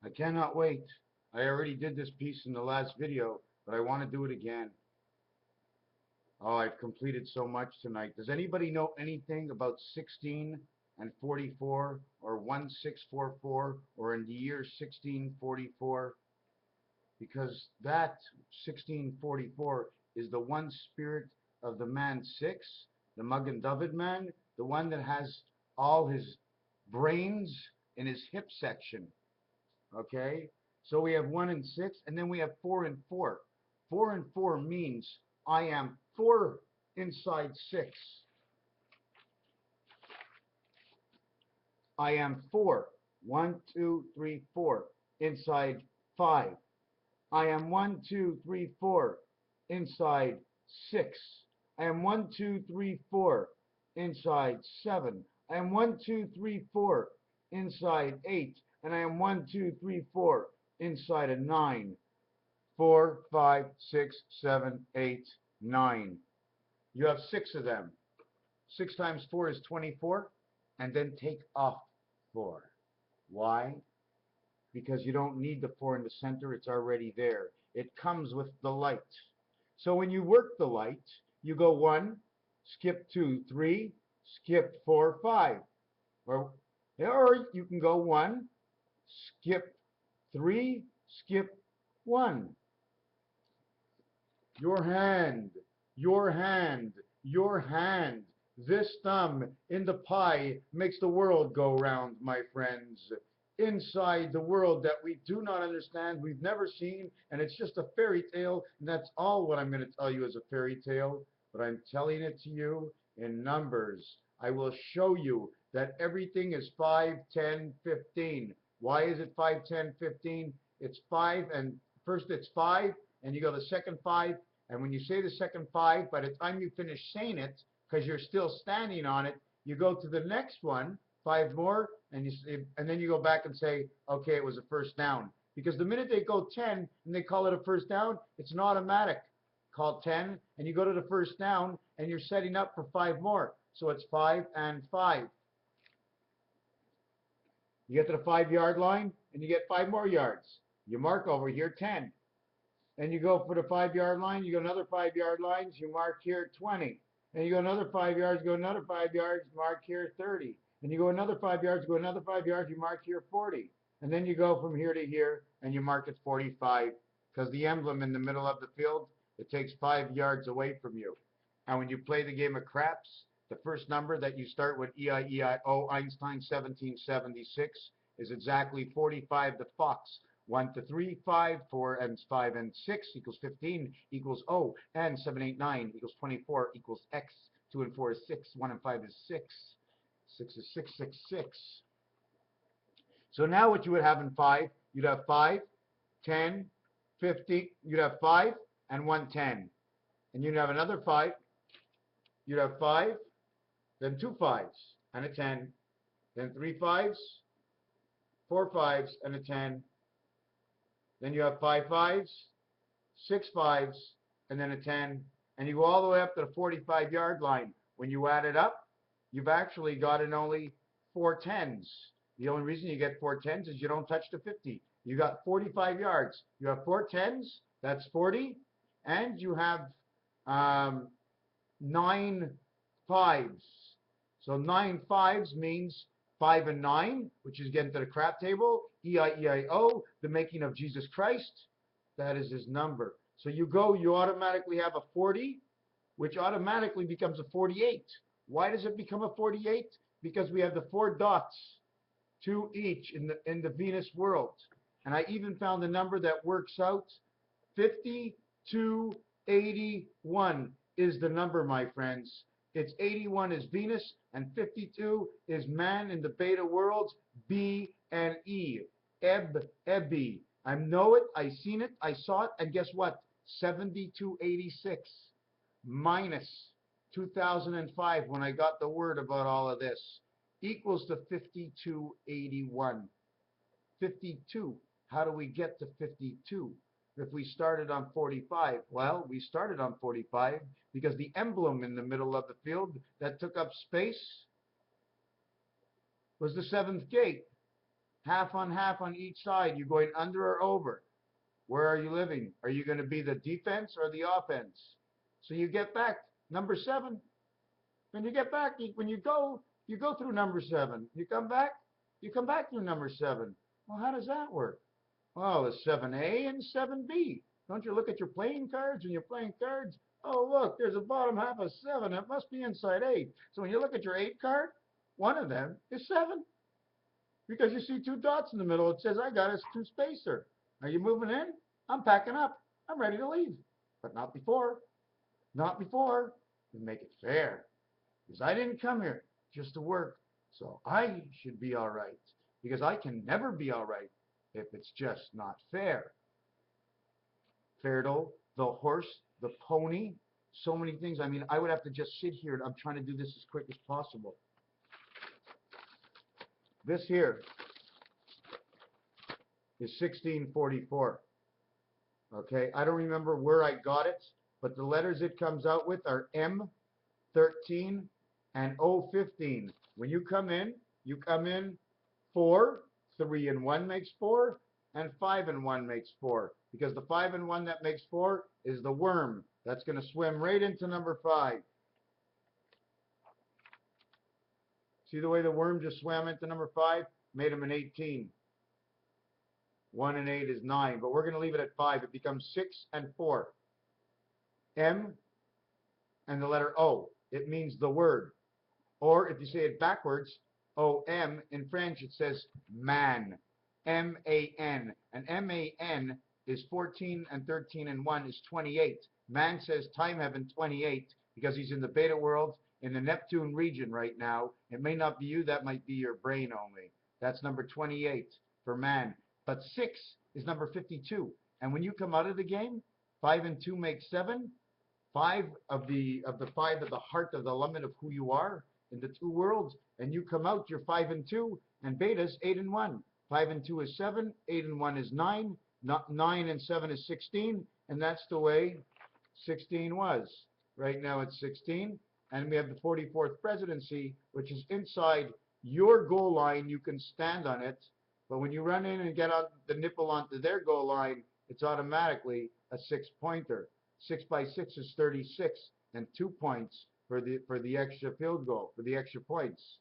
I cannot wait. I already did this piece in the last video, but I want to do it again. Oh, I've completed so much tonight. Does anybody know anything about 16 and 44 or 1644 or in the year 1644? Because that 1644 is the one spirit of the man six, the Magen David man, the one that has all his brains in his hip section. Okay? So we have 1 and 6, and then we have 4 and 4. 4 and 4 means I am 4 inside 6. I am 4. 1, 2, 3, 4 inside 5. I am 1, 2, 3, 4 inside 6. I am 1, 2, 3, 4 inside 7. I am 1, 2, 3, 4 inside 8. And I am 1, 2, 3, 4 inside a 9. 4, 5, 6, 7, 8, 9. You have 6 of them. 6 times 4 is 24. And then take off 4. Why? Because you don't need the 4 in the center. It's already there. It comes with the light. So when you work the light, you go 1, skip 2, 3, skip 4, 5. Or you can go 1, skip 3, skip 1. Your hand, your hand, your hand. This thumb in the pie makes the world go round, my friends. Inside the world that we do not understand, we've never seen, and it's just a fairy tale, and that's all what I'm going to tell you is a fairy tale, but I'm telling it to you in numbers. I will show you that everything is 5, 10, 15. Why is it 5, 10, 15? It's 5, and first it's 5, and you go the second 5, and when you say the second 5, by the time you finish saying it, because you're still standing on it, you go to the next one, 5 more, and then you go back and say, okay, it was a first down. Because the minute they go 10 and they call it a first down, it's an automatic. Call 10, and you go to the first down, and you're setting up for 5 more. So it's 5 and 5. You get to the 5-yard line, and you get 5 more yards. You mark over here 10. And you go for the 5-yard line, you go another 5-yard lines, you mark here 20. And you go another 5 yards, go another 5 yards, mark here 30. And you go another 5 yards, go another 5 yards, you mark here 40. And then you go from here to here, and you mark it 45. Because the emblem in the middle of the field, it takes 5 yards away from you. And when you play the game of craps, the first number that you start with E-I-E-I-O, Einstein 1776, is exactly 45 the fox. 1 to 3, 5, 4 and 5 and 6 equals 15 equals O, and 7, 8, 9 equals 24 equals X. 2 and 4 is 6, 1 and 5 is 6. 6 is 6, 6, 6. So now what you would have in 5, you'd have 5, 10, 50, you'd have 5 and 1, 10. And you'd have another 5, you'd have 5, then 2 5s and a 10, then 3 5s, 4 5s and a 10. Then you have 5 5s, 6 5s, and then a 10. And you go all the way up to the 45-yard line. When you add it up, you've actually gotten only 4 10s. The only reason you get 4 10s is you don't touch the 50. You got 45 yards. You have 4 10s, that's 40. And you have 9 5s. So 9 5s means 5 and 9, which is getting to the crap table. E-I-E-I-O, the making of Jesus Christ. That is his number. So you go, you automatically have a 40, which automatically becomes a 48. Why does it become a 48? Because we have the 4 dots, 2 each in the Venus world. And I even found a number that works out. 5281 is the number, my friends. It's 81 is Venus, and 52 is man in the beta worlds, B and E. Ebby. I know it, I seen it, I saw it, and guess what? 7286 minus 2005 when I got the word about all of this equals to 5281. 52. How do we get to 52? If we started on 45, well, we started on 45 because the emblem in the middle of the field that took up space was the 7th gate. half on each side. You're going under or over. Where are you living? Are you going to be the defense or the offense? So you get back number 7. When you get back, when you go through number 7. You come back through number 7. Well, how does that work? Well, it's 7A and 7B. Don't you look at your playing cards when you're playing cards? Oh, look, there's a bottom half of 7. It must be inside 8. So when you look at your 8 card, one of them is 7. Because you see 2 dots in the middle. It says, I got a 2 spacer. Are you moving in? I'm packing up. I'm ready to leave. But not before. Not before. We make it fair. Because I didn't come here just to work. So I should be all right. Because I can never be all right if it's just not fair. Fertile, the horse, the pony, so many things. I mean, I would have to just sit here, and I'm trying to do this as quick as possible. This here is 1644. Okay, I don't remember where I got it, but the letters it comes out with are M13 and O15. When you come in 4, 3 and 1 makes 4, and 5 and 1 makes 4. Because the 5 and 1 that makes 4 is the worm. That's going to swim right into number 5. See the way the worm just swam into number 5? Made him an 18. 1 and 8 is 9, but we're going to leave it at 5. It becomes 6 and 4. M and the letter O. It means the word. Or if you say it backwards, O-M, in French it says man. M-A-N. And M-A-N is 14 and 13 and 1 is 28. Man says time heaven 28 because he's in the beta world in the Neptune region right now. It may not be you, that might be your brain only. That's number 28 for man. But 6 is number 52. And when you come out of the game, 5 and 2 make 7. 5 of the 5 of the heart of the element of who you are in the 2 worlds, and you come out, you're 5 and 2, and beta's 8 and 1. 5 and 2 is 7, 8 and 1 is 9, 9 and 7 is 16, and that's the way 16 was. Right now it's 16, and we have the 44th presidency, which is inside your goal line. You can stand on it, but when you run in and get on the nipple onto their goal line, it's automatically a 6-pointer. 6 by 6 is 36, and 2 points for the extra field goal, for the extra points.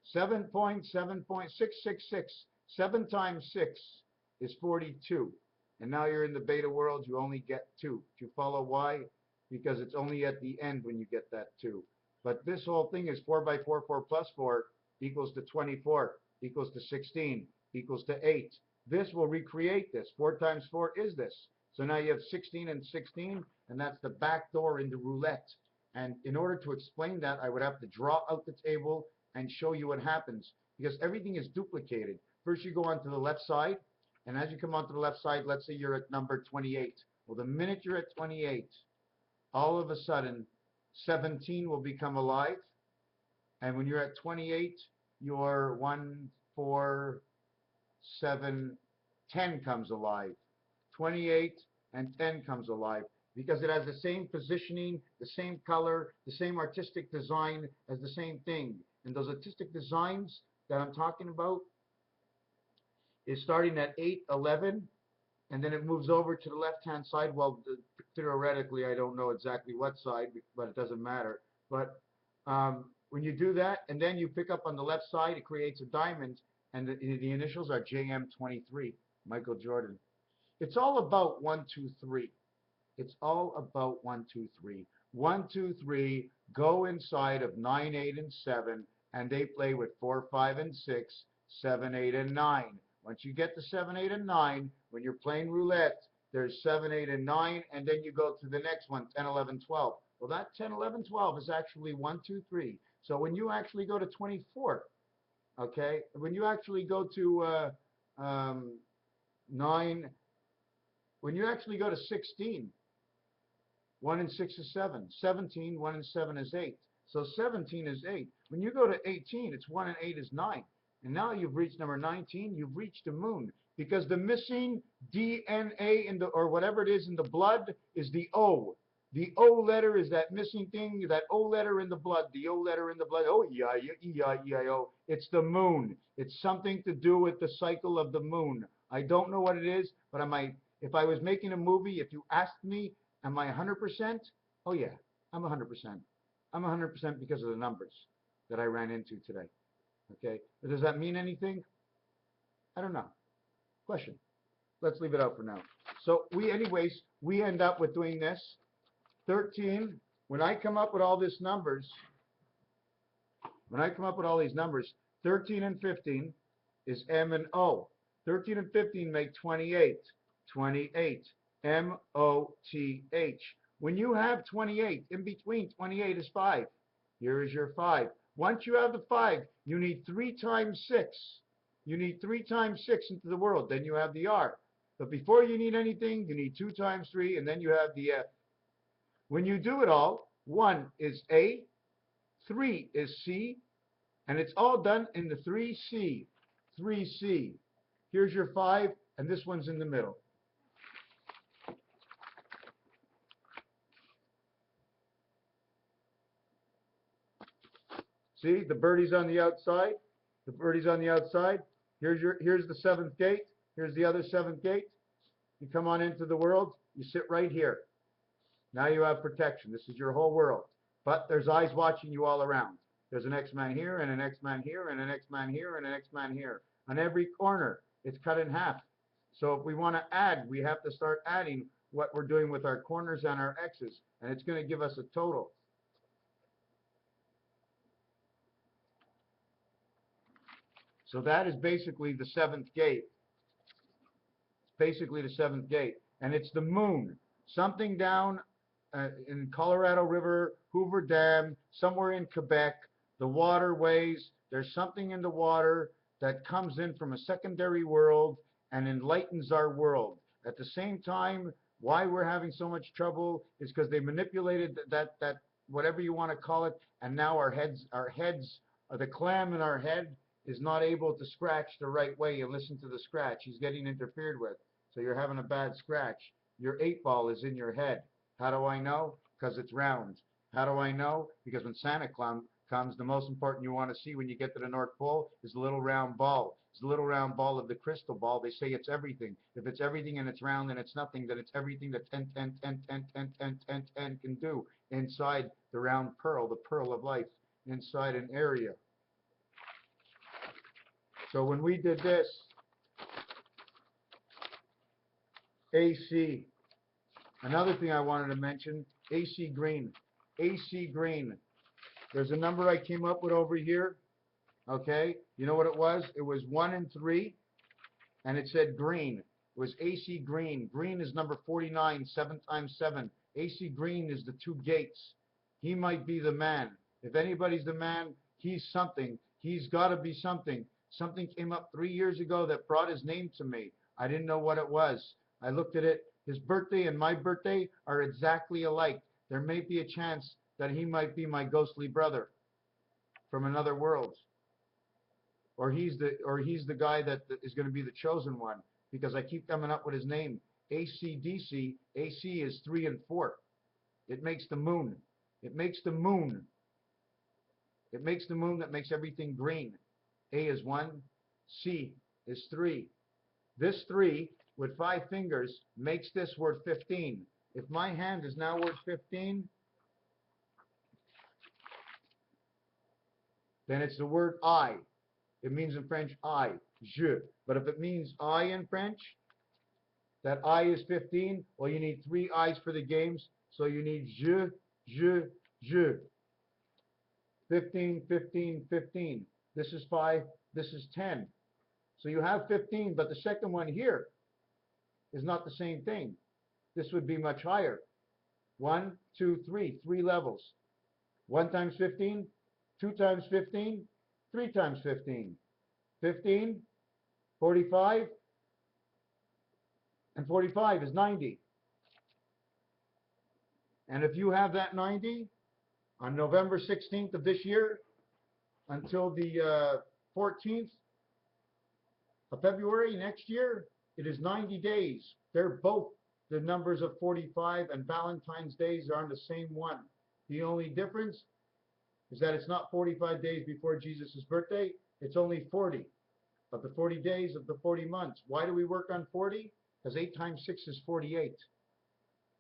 7 points, 7 points, 6, 6, 6. 7 times 6 is 42. And now you're in the beta world, you only get 2. Do you follow why? Because it's only at the end when you get that 2. But this whole thing is 4 by 4, 4 plus 4 equals to 24, equals to 16, equals to 8. This will recreate this. 4 times 4 is this. So now you have 16 and 16, and that's the back door into roulette. And in order to explain that, I would have to draw out the table and show you what happens, because everything is duplicated. First you go onto the left side, and as you come onto the left side, let's say you're at number 28. Well, the minute you're at 28, all of a sudden, 17 will become alive. And when you're at 28, your 1, 4, 7, 10 comes alive. 28 and 10 comes alive because it has the same positioning, the same color, the same artistic design as the same thing. And those artistic designs that I'm talking about is starting at 8, 11, and then it moves over to the left-hand side. Well, theoretically, I don't know exactly what side, but it doesn't matter. But when you do that, and then you pick up on the left side, it creates a diamond, and the initials are JM23, Michael Jordan. It's all about 1, 2, 3. It's all about 1, 2, 3. 1, 2, 3 go inside of 9, 8, and 7, and they play with 4, 5, and 6, 7, 8, and 9. Once you get to 7, 8, and 9, when you're playing roulette, there's 7, 8, and 9, and then you go to the next one, 10, 11, 12. Well, that 10, 11, 12 is actually 1, 2, 3. So when you actually go to 24, okay, when you actually go to 9, when you actually go to 16, 1 and 6 is 7. 17, 1 and 7 is 8. So 17 is 8. When you go to 18, it's 1 and 8 is 9. And now you've reached number 19. You've reached the moon. Because the missing DNA in the, or whatever it is in the blood, is the O. The O letter is that missing thing, that O letter in the blood, the O letter in the blood. Oh, E-I-E-I-E-I-O. It's the moon. It's something to do with the cycle of the moon. I don't know what it is, but if I was making a movie, if you asked me, am I 100%? Oh, yeah, I'm 100%. I'm 100% because of the numbers that I ran into today. Okay, but does that mean anything? I don't know. Question. Let's leave it out for now. So anyways, we end up with doing this. 13, when I come up with all these numbers, 13 and 15 is M and O. 13 and 15 make 28. 28, M-O-T-H. When you have 28, in between 28 is 5. Here is your 5. Once you have the 5, you need 3 times 6. You need 3 times 6 into the world. Then you have the R. But before you need anything, you need 2 times 3, and then you have the F. When you do it all, 1 is A, 3 is C, and it's all done in the 3C. 3C. Here's your 5, and this one's in the middle. See, the birdie's on the outside. The birdie's on the outside. Here's the 7th gate. Here's the other 7th gate. You come on into the world. You sit right here. Now you have protection. This is your whole world. But there's eyes watching you all around. There's an X-Man here, and an X-Man here, and an X-Man here, and an X-Man here. On every corner, it's cut in half. So if we want to add, we have to start adding what we're doing with our corners and our X's. And it's going to give us a total. So that is basically the 7th gate. It's basically the 7th gate. And it's the moon. Something down in Colorado River, Hoover Dam, somewhere in Quebec, the waterways, there's something in the water that comes in from a secondary world and enlightens our world. At the same time, why we're having so much trouble is because they manipulated that whatever you want to call it, and now our heads, the clam in our head is not able to scratch the right way and listen to the scratch. He's getting interfered with. So you're having a bad scratch. Your 8-ball is in your head. How do I know? Because it's round. How do I know? Because when Santa Claus comes, the most important you want to see when you get to the North Pole is the little round ball. It's the little round ball of the crystal ball. They say it's everything. If it's everything and it's round and it's nothing, then it's everything that 10, 10, 10, 10, 10, 10, 10, 10 can do inside the round pearl, the pearl of life, inside an area. So when we did this, AC, another thing I wanted to mention, AC green. AC green. There's a number I came up with over here. Okay, you know what it was? It was 1 and 3, and it said green. It was AC green. Green is number 49, 7 times 7. AC green is the 2 gates. He might be the man. If anybody's the man, he's something. He's got to be something. Something came up 3 years ago that brought his name to me. I didn't know what it was. I looked at it. His birthday and my birthday are exactly alike. There may be a chance that he might be my ghostly brother from another world. Or he's the guy that is going to be the chosen one, because I keep coming up with his name. AC/DC. AC is 3 and 4. It makes the moon. It makes the moon. It makes the moon that makes everything green. A is 1. C is 3. This 3 with 5 fingers makes this word 15. If my hand is now worth 15, then it's the word I. It means in French I, je. But if it means I in French, that I is 15, well, you need 3 I's for the games, so you need je, je, je. 15, 15, 15. This is 5, this is 10. So you have 15, but the second one here is not the same thing. This would be much higher. 1, 2, 3, 3 levels. 1 times 15, 2 times 15, 3 times 15. 15, 45, and 45 is 90. And if you have that 90 on November 16th of this year until the 14th of February next year, it is 90 days. They're both the numbers of 45 and Valentine's days are on the same one. The only difference is that it's not 45 days before Jesus' birthday. It's only 40 of the 40 days of the 40 months. Why do we work on 40? Because 8 times 6 is 48.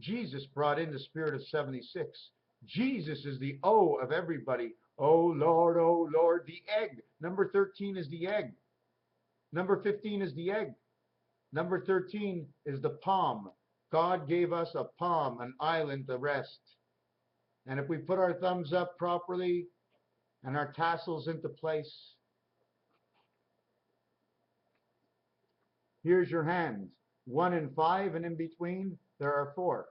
Jesus brought in the spirit of 76. Jesus is the O of everybody. Oh Lord, the egg. Number 13 is the egg. Number 15 is the egg. Number 13 is the palm. God gave us a palm, an island to rest. And if we put our thumbs up properly and our tassels into place, here's your hands. 1 and 5, and in between, there are 4.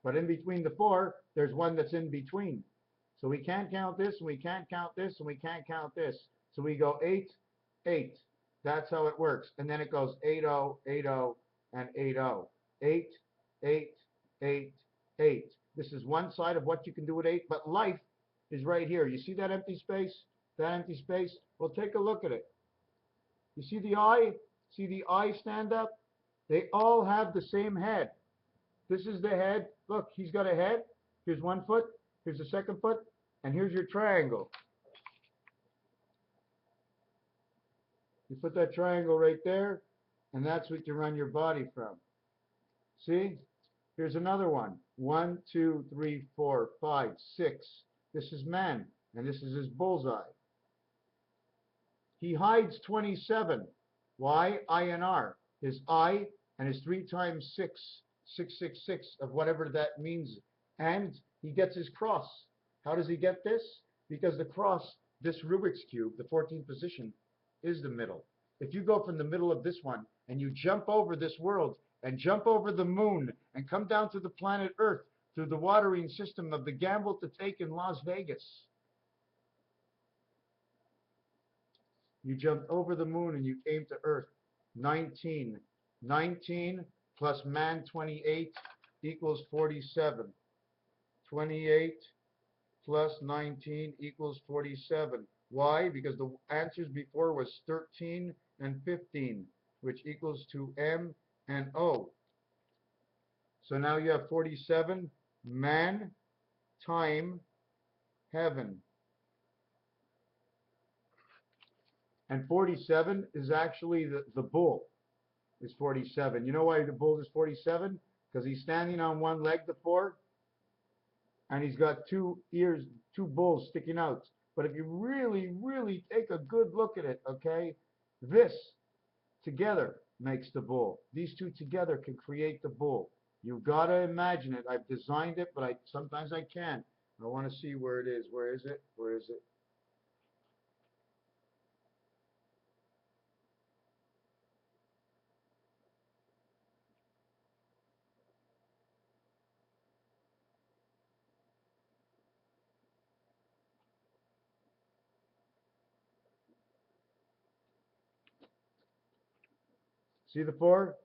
But in between the 4, there's one that's in between. So we can't count this, and we can't count this, and we can't count this. So we go 8, 8. That's how it works. And then it goes 8, 0, 8, 0, and 8, 0. 8, 8, 8, 8. This is one side of what you can do with 8, but life is right here. You see that empty space? That empty space? Well, take a look at it. You see the eye? See the eye stand up? They all have the same head. This is the head. Look, he's got a head. Here's one foot. Here's the second foot. And here's your triangle. You put that triangle right there, and that's what you run your body from. See? Here's another one. 1, 2, 3, 4, 5, 6. This is man, and this is his bullseye. He hides 27. Why? INR. His I and his 3 times 6, 666 of whatever that means. And he gets his cross. How does he get this? Because the cross, this Rubik's Cube, the 14th position, is the middle. If you go from the middle of this one and you jump over this world and jump over the moon and come down to the planet Earth through the watering system of the gamble to take in Las Vegas, you jumped over the moon and you came to Earth. 19. 19 plus man 28 equals 47. 28 plus 19 equals 47. Why? Because the answers before was 13 and 15, which equals to M and O. So now you have 47, man, time, heaven. And 47 is actually the bull is 47. You know why the bull is 47? Because he's standing on one leg, the 4, and he's got 2 ears, 2 bulls sticking out. But if you really, really take a good look at it, okay, this together makes the bull. These 2 together can create the bull. You've got to imagine it. I've designed it, but sometimes I can't. I want to see where it is. Where is it? Where is it? See the 4?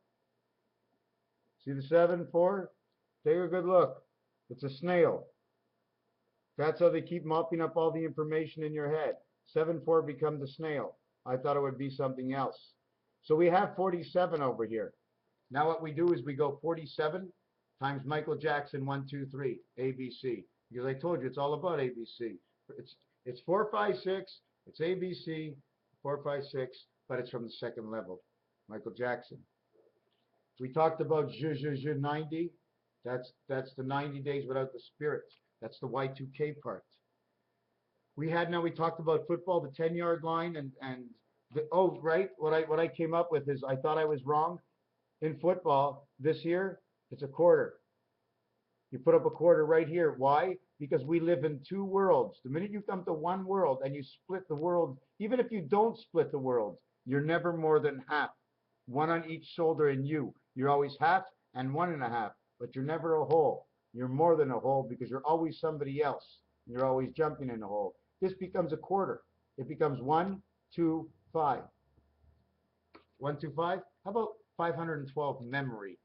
See the 7, 4? Take a good look. It's a snail. That's how they keep mopping up all the information in your head. 7, 4 become the snail. I thought it would be something else. So we have 47 over here. Now what we do is we go 47 times Michael Jackson 1, 2, 3, ABC. Because I told you it's all about ABC. It's 4, 5, 6. It's ABC, 4, 5, 6, but it's from the second level. Michael Jackson. We talked about 90. That's the 90 days without the spirit. That's the Y2K part. We talked about football, the 10-yard line, right. What I came up with is I thought I was wrong. In football this year, it's a quarter. You put up a quarter right here. Why? Because we live in 2 worlds. The minute you come to one world and you split the world, even if you don't split the world, you're never more than half. 1 on each shoulder in you. You're always half and 1.5, but you're never a whole. You're more than a whole because you're always somebody else. You're always jumping in a hole. This becomes a quarter. It becomes 1, 2, 5. 1, 2, 5. How about 512 memory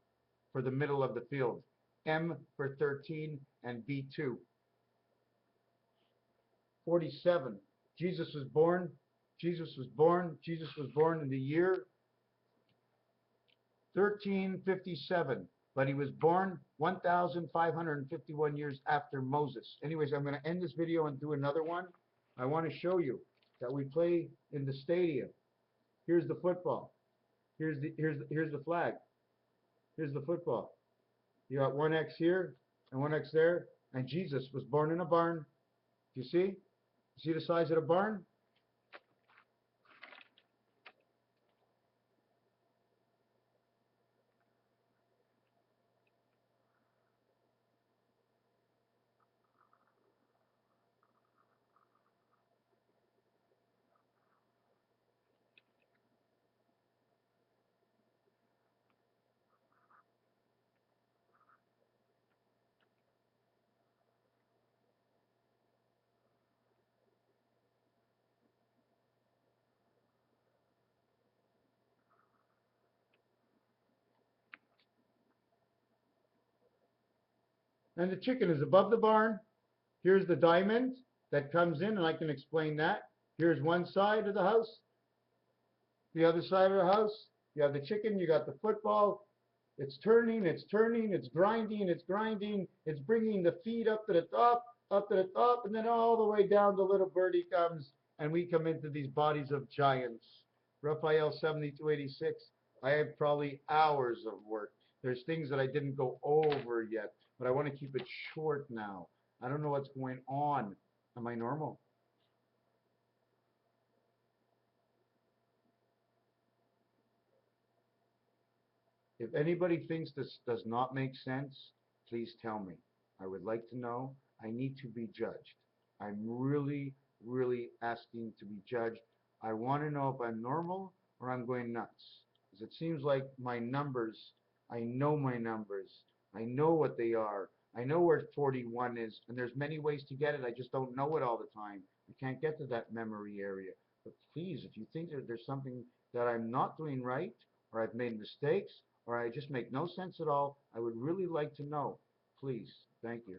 for the middle of the field? M for 13 and B2. 47. Jesus was born. Jesus was born. Jesus was born in the year 1357. but he was born 1,551 years after Moses. Anyways, I'm going to end this video and do another one. I want to show you that we play in the stadium. Here's the football. Here's the flag. Here's the football. You got one X here and one X there, and Jesus was born in a barn. Do you see? See the size of the barn? And the chicken is above the barn. Here's the diamond that comes in, and I can explain that. Here's one side of the house. The other side of the house, you have the chicken, you got the football. It's turning, it's turning, it's grinding, it's grinding. It's bringing the feet up to the top, and then all the way down the little birdie comes, and we come into these bodies of giants. Raphael 7286, I have probably hours of work. There's things that I didn't go over yet, but I want to keep it short now. I don't know what's going on. Am I normal? If anybody thinks this does not make sense, please tell me. I would like to know. I need to be judged. I'm really, really asking to be judged. I want to know if I'm normal or I'm going nuts. Because it seems like my numbers, I know my numbers. I know what they are. I know where 41 is, and there's many ways to get it. I just don't know it all the time. I can't get to that memory area. But please, if you think that there's something that I'm not doing right, or I've made mistakes, or I just make no sense at all, I would really like to know. Please. Thank you.